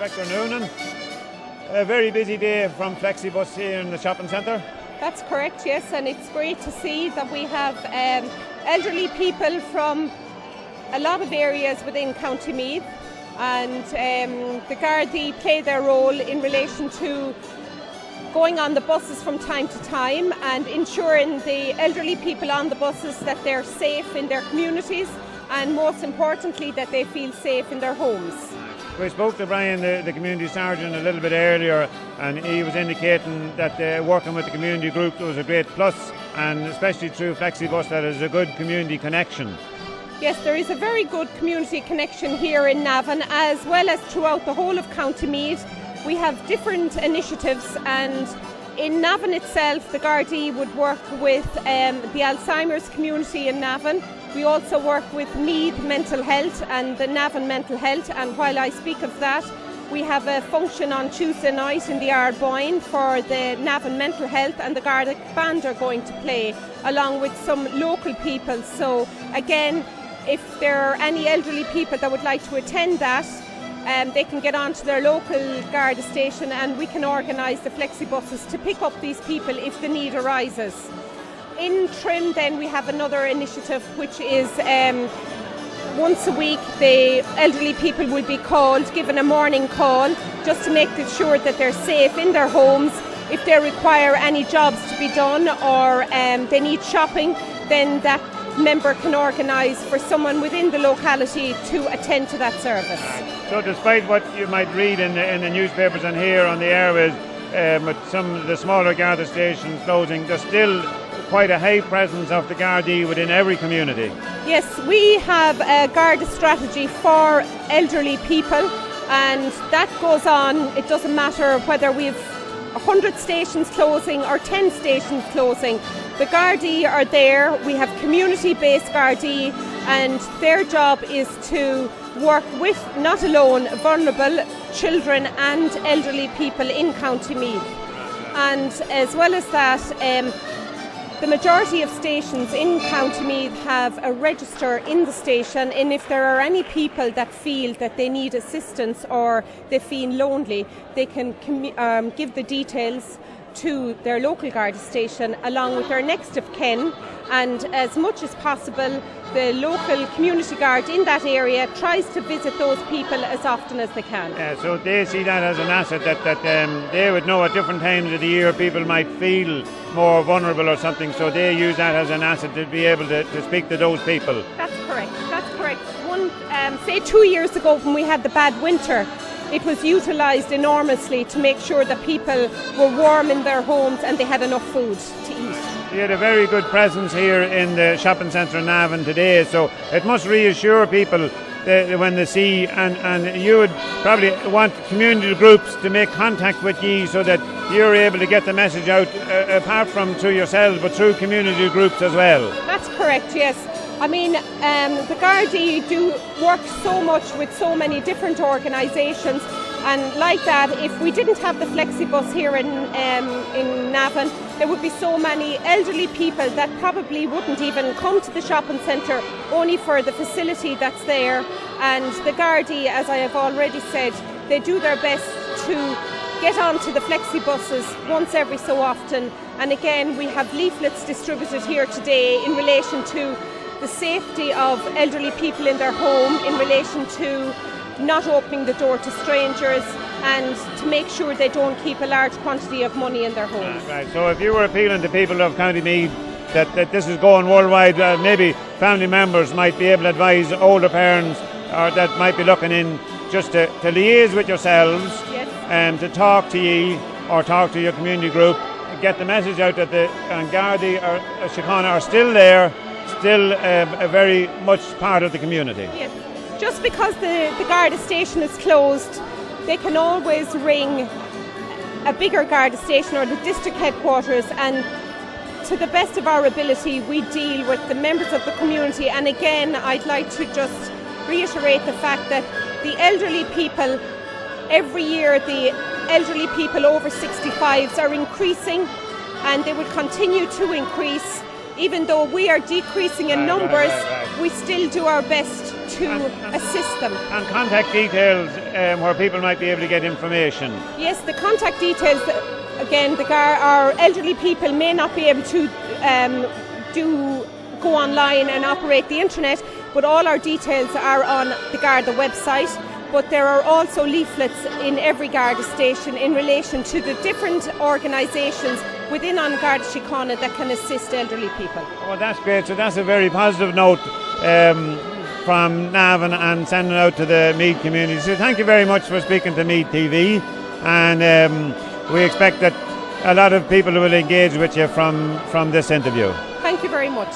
Inspector Noonan. A very busy day from Flexibus here in the shopping centre. That's correct, yes, and it's great to see that we have elderly people from a lot of areas within County Meath, and the Garda play their role in relation to going on the buses from time to time and ensuring the elderly people on the buses that they're safe in their communities, and most importantly that they feel safe in their homes. We spoke to Brian, the community sergeant, a little bit earlier, and he was indicating that working with the community group was a great plus, and especially through Flexibus that is a good community connection. Yes, there is a very good community connection here in Navan, as well as throughout the whole of County Meath. We have different initiatives, and in Navan itself the Garda would work with the Alzheimer's community in Navan. We also work with Meath Mental Health and the Navan Mental Health, and while I speak of that, we have a function on Tuesday night in the Ardboyne for the Navan Mental Health, and the Garda band are going to play along with some local people. So again, if there are any elderly people that would like to attend that, they can get on to their local Garda station and we can organise the Flexibuses to pick up these people if the need arises. In Trim then we have another initiative, which is once a week the elderly people will be called, given a morning call, just to make sure that they're safe in their homes. If they require any jobs to be done or they need shopping, then that member can organise for someone within the locality to attend to that service. So despite what you might read in the newspapers and hear on the airways, with some of the smaller Garda stations closing, there's still quite a high presence of the Garda within every community. Yes, we have a Garda strategy for elderly people, and that goes on. It doesn't matter whether we've 100 stations closing or 10 stations closing. The Garda are there. We have community-based Garda, and their job is to work with, not alone, vulnerable children and elderly people in County Meath. And as well as that, the majority of stations in County Meath have a register in the station, and if there are any people that feel that they need assistance or they feel lonely, they can give the details to their local Garda station along with their next of kin, and as much as possible the local community guard in that area tries to visit those people as often as they can. So they see that as an asset that they would know at different times of the year people might feel more vulnerable or something, so they use that as an asset to be able to speak to those people. That's correct. Say 2 years ago when we had the bad winter, it was utilised enormously to make sure that people were warm in their homes and they had enough food to eat. You had a very good presence here in the shopping centre in Navan today, so it must reassure people that when they see, and you would probably want community groups to make contact with you so that you're able to get the message out, apart from through yourselves but through community groups as well. That's correct, yes. I mean, the Garda do work so much with so many different organisations, and like that, if we didn't have the Flexibus here in Navan, there would be so many elderly people that probably wouldn't even come to the shopping centre only for the facility that's there. And the Garda, as I have already said, they do their best to get onto the Flexibuses once every so often. And again, we have leaflets distributed here today in relation to the safety of elderly people in their home, in relation to not opening the door to strangers, and to make sure they don't keep a large quantity of money in their homes. Right. So if you were appealing to people of County Meath that this is going worldwide, maybe family members might be able to advise older parents or that might be looking in just to liaise with yourselves, yes, and to talk to you or talk to your community group, get the message out that the Garda or Síochána are still there, still a very much part of the community. Yes. Just because the Garda station is closed, they can always ring a bigger Garda station or the district headquarters, and to the best of our ability we deal with the members of the community. And again, I'd like to just reiterate the fact that the elderly people, every year the elderly people over 65s are increasing, and they will continue to increase. Even though we are decreasing in numbers, we still do our best to assist them. And contact details where people might be able to get information. Yes, the contact details, again, our elderly people may not be able to go online and operate the internet, but all our details are on the Garda website. But there are also leaflets in every Garda station in relation to the different organisations within Garda Síochána that can assist elderly people. Oh, that's great. So that's a very positive note from Navan and sending out to the Meath community. So thank you very much for speaking to Meath TV, and we expect that a lot of people will engage with you from this interview. Thank you very much.